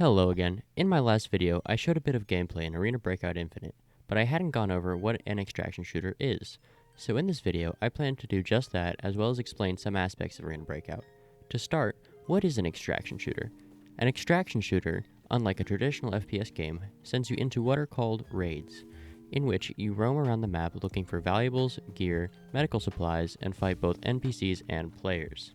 Hello again. In my last video, I showed a bit of gameplay in Arena Breakout Infinite, but I hadn't gone over what an extraction shooter is. So in this video, I plan to do just that, as well as explain some aspects of Arena Breakout. To start, what is an extraction shooter? An extraction shooter, unlike a traditional FPS game, sends you into what are called raids, in which you roam around the map looking for valuables, gear, medical supplies, and fight both NPCs and players.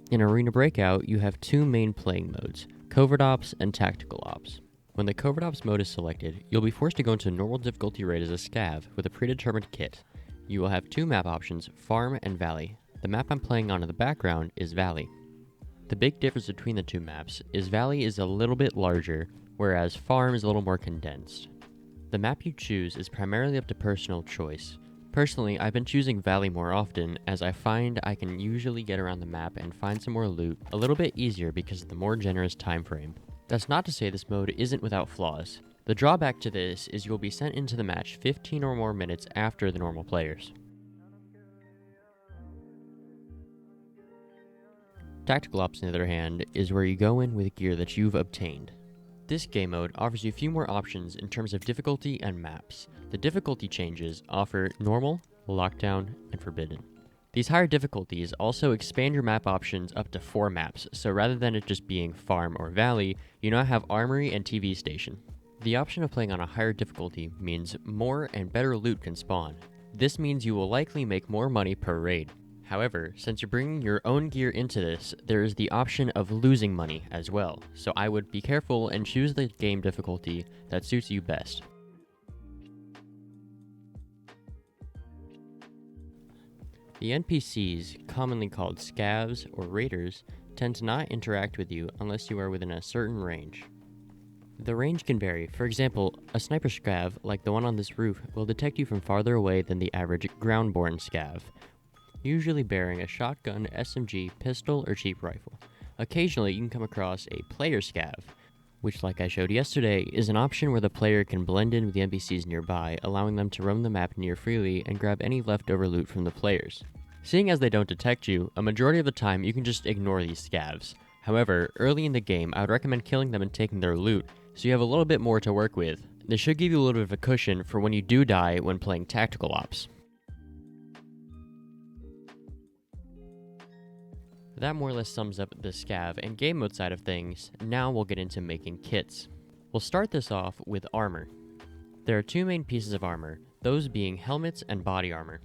In Arena Breakout, you have two main playing modes, Covert Ops and Tactical Ops. When the Covert Ops mode is selected, you'll be forced to go into normal difficulty raid as a Scav with a predetermined kit. You will have two map options, Farm and Valley. The map I'm playing on in the background is Valley. The big difference between the two maps is Valley is a little bit larger, whereas Farm is a little more condensed. The map you choose is primarily up to personal choice. Personally, I've been choosing Valley more often, as I find I can usually get around the map and find some more loot a little bit easier because of the more generous time frame. That's not to say this mode isn't without flaws. The drawback to this is you'll be sent into the match 15 or more minutes after the normal players. Tactical Ops, on the other hand, is where you go in with gear that you've obtained. This game mode offers you a few more options in terms of difficulty and maps. The difficulty changes offer Normal, Lockdown, and Forbidden. These higher difficulties also expand your map options up to 4 maps, so rather than it just being Farm or Valley, you now have Armory and TV Station. The option of playing on a higher difficulty means more and better loot can spawn. This means you will likely make more money per raid. However, since you're bringing your own gear into this, there is the option of losing money as well, so I would be careful and choose the game difficulty that suits you best. The NPCs, commonly called Scavs or Raiders, tend to not interact with you unless you are within a certain range. The range can vary. For example, a sniper scav, like the one on this roof, will detect you from farther away than the average ground-born scav, usually bearing a shotgun, SMG, pistol, or cheap rifle. Occasionally, you can come across a player scav, which, like I showed yesterday, is an option where the player can blend in with the NPCs nearby, allowing them to roam the map near freely and grab any leftover loot from the players. Seeing as they don't detect you, a majority of the time you can just ignore these scavs. However, early in the game, I would recommend killing them and taking their loot, so you have a little bit more to work with. This should give you a little bit of a cushion for when you do die when playing Tactical Ops. That more or less sums up the Scav and game mode side of things. Now we'll get into making kits. We'll start this off with armor. There are two main pieces of armor, those being helmets and body armor.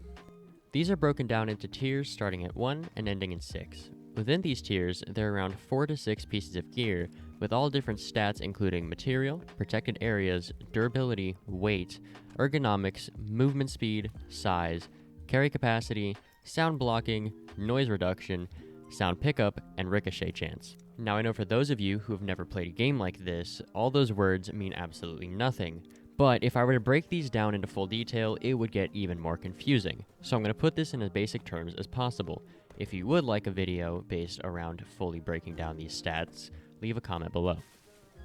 These are broken down into tiers starting at 1 and ending in 6. Within these tiers, there are around 4 to 6 pieces of gear, with all different stats including material, protected areas, durability, weight, ergonomics, movement speed, size, carry capacity, sound blocking, noise reduction, sound pickup, and ricochet chance. Now I know for those of you who have never played a game like this, all those words mean absolutely nothing. But if I were to break these down into full detail, it would get even more confusing. So I'm going to put this in as basic terms as possible. If you would like a video based around fully breaking down these stats, leave a comment below.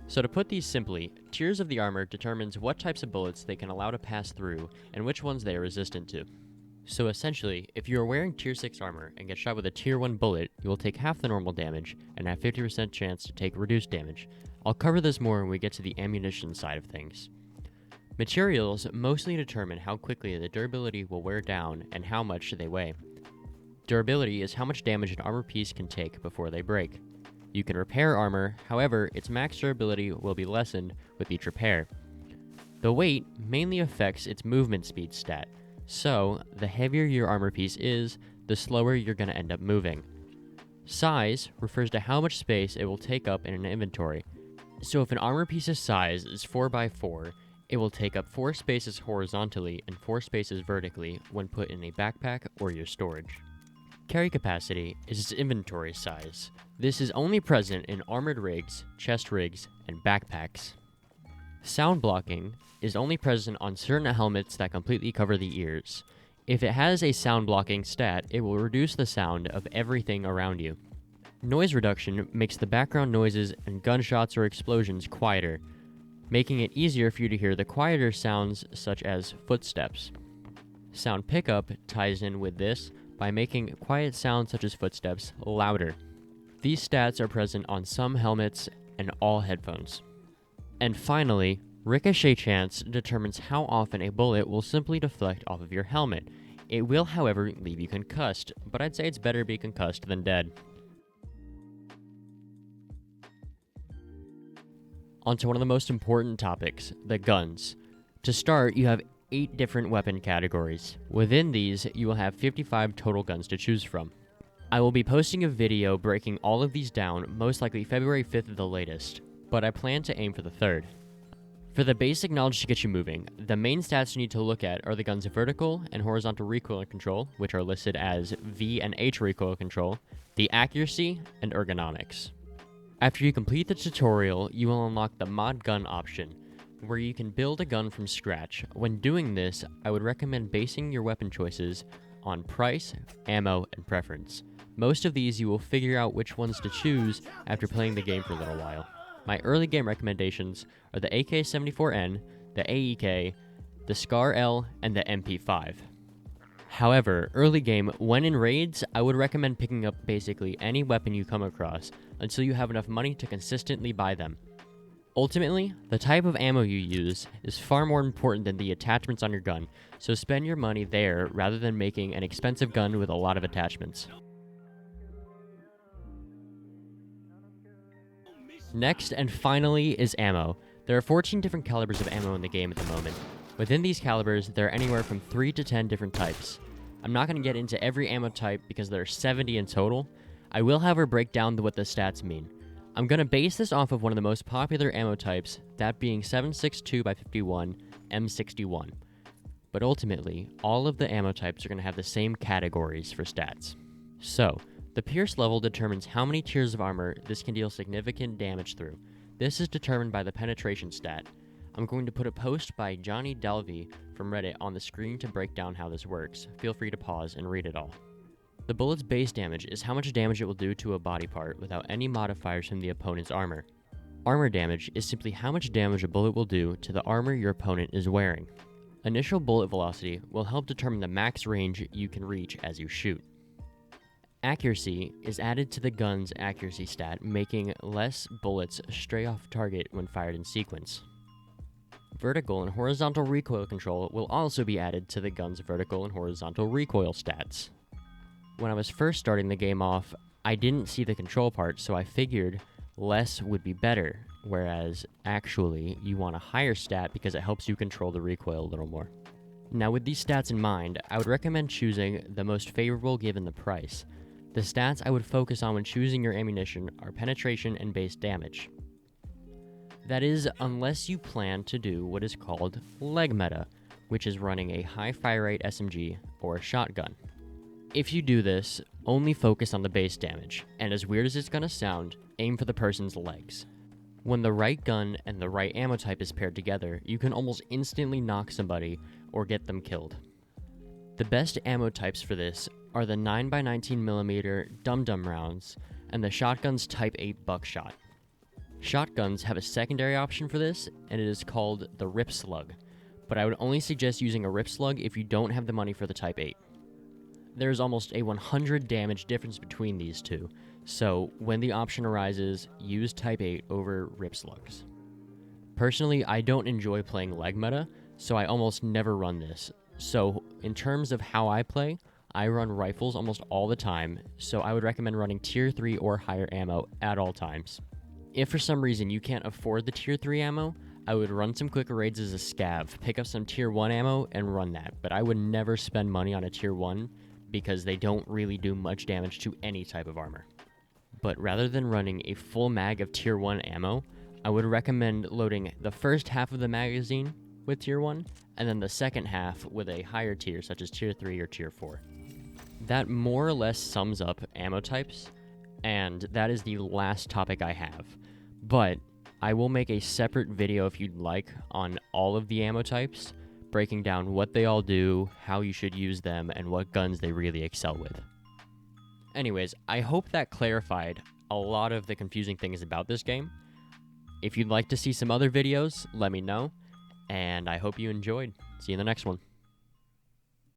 So to put these simply, tiers of the armor determines what types of bullets they can allow to pass through and which ones they are resistant to. So essentially, if you are wearing tier 6 armor and get shot with a tier 1 bullet, you will take half the normal damage and have 50% chance to take reduced damage. I'll cover this more when we get to the ammunition side of things. Materials mostly determine how quickly the durability will wear down and how much they weigh. Durability is how much damage an armor piece can take before they break. You can repair armor, however, its max durability will be lessened with each repair. The weight mainly affects its movement speed stat. So, the heavier your armor piece is, the slower you're going to end up moving. Size refers to how much space it will take up in an inventory. So if an armor piece's size is 4x4, it will take up 4 spaces horizontally and 4 spaces vertically when put in a backpack or your storage. Carry capacity is its inventory size. This is only present in armored rigs, chest rigs, and backpacks. Sound blocking is only present on certain helmets that completely cover the ears. If it has a sound blocking stat, it will reduce the sound of everything around you. Noise reduction makes the background noises and gunshots or explosions quieter, making it easier for you to hear the quieter sounds such as footsteps. Sound pickup ties in with this by making quiet sounds such as footsteps louder. These stats are present on some helmets and all headphones. And finally, ricochet chance determines how often a bullet will simply deflect off of your helmet. It will, however, leave you concussed, but I'd say it's better to be concussed than dead. Onto one of the most important topics, the guns. To start, you have 8 different weapon categories. Within these, you will have 55 total guns to choose from. I will be posting a video breaking all of these down, most likely February 5th at the latest, but I plan to aim for the 3rd. For the basic knowledge to get you moving, the main stats you need to look at are the gun's vertical and horizontal recoil control, which are listed as V and H recoil control, the accuracy, and ergonomics. After you complete the tutorial, you will unlock the mod gun option, where you can build a gun from scratch. When doing this, I would recommend basing your weapon choices on price, ammo, and preference. Most of these you will figure out which ones to choose after playing the game for a little while. My early game recommendations are the AK-74N, the AEK, the SCAR-L, and the MP5. However, early game, when in raids, I would recommend picking up basically any weapon you come across until you have enough money to consistently buy them. Ultimately, the type of ammo you use is far more important than the attachments on your gun, so spend your money there rather than making an expensive gun with a lot of attachments. Next and finally is ammo. There are 14 different calibers of ammo in the game at the moment. Within these calibers, there are anywhere from 3 to 10 different types. I'm not going to get into every ammo type because there are 70 in total. I will, however, break down what the stats mean. I'm going to base this off of one of the most popular ammo types, that being 7.62x51 M61. But ultimately, all of the ammo types are going to have the same categories for stats. So, the pierce level determines how many tiers of armor this can deal significant damage through. This is determined by the penetration stat. I'm going to put a post by Johnny Delvey from Reddit on the screen to break down how this works. Feel free to pause and read it all. The bullet's base damage is how much damage it will do to a body part without any modifiers from the opponent's armor. Armor damage is simply how much damage a bullet will do to the armor your opponent is wearing. Initial bullet velocity will help determine the max range you can reach as you shoot. Accuracy is added to the gun's accuracy stat, making less bullets stray off target when fired in sequence. Vertical and horizontal recoil control will also be added to the gun's vertical and horizontal recoil stats. When I was first starting the game off, I didn't see the control part, so I figured less would be better, whereas actually you want a higher stat because it helps you control the recoil a little more. Now with these stats in mind, I would recommend choosing the most favorable given the price. The stats I would focus on when choosing your ammunition are penetration and base damage. That is, unless you plan to do what is called leg meta, which is running a high fire rate SMG or a shotgun. If you do this, only focus on the base damage, and as weird as it's gonna sound, aim for the person's legs. When the right gun and the right ammo type is paired together, you can almost instantly knock somebody or get them killed. The best ammo types for this are the 9x19mm dum-dum rounds and the shotgun's Type 8 buckshot. Shotguns have a secondary option for this, and it is called the Rip Slug, but I would only suggest using a Rip Slug if you don't have the money for the Type 8. There is almost a 100 damage difference between these two, so when the option arises, use Type 8 over Rip Slugs. Personally, I don't enjoy playing leg meta, so I almost never run this. So in terms of how I play, I run rifles almost all the time, so I would recommend running tier 3 or higher ammo at all times. If for some reason you can't afford the tier 3 ammo, I would run some quicker raids as a scav, pick up some tier 1 ammo, and run that, but I would never spend money on a tier 1 because they don't really do much damage to any type of armor. But rather than running a full mag of tier 1 ammo, I would recommend loading the first half of the magazine with tier 1, and then the second half with a higher tier such as tier 3 or tier 4. That more or less sums up ammo types, and that is the last topic I have. But I will make a separate video if you'd like on all of the ammo types, breaking down what they all do, how you should use them, and what guns they really excel with. Anyways, I hope that clarified a lot of the confusing things about this game. If you'd like to see some other videos, let me know, and I hope you enjoyed. See you in the next one.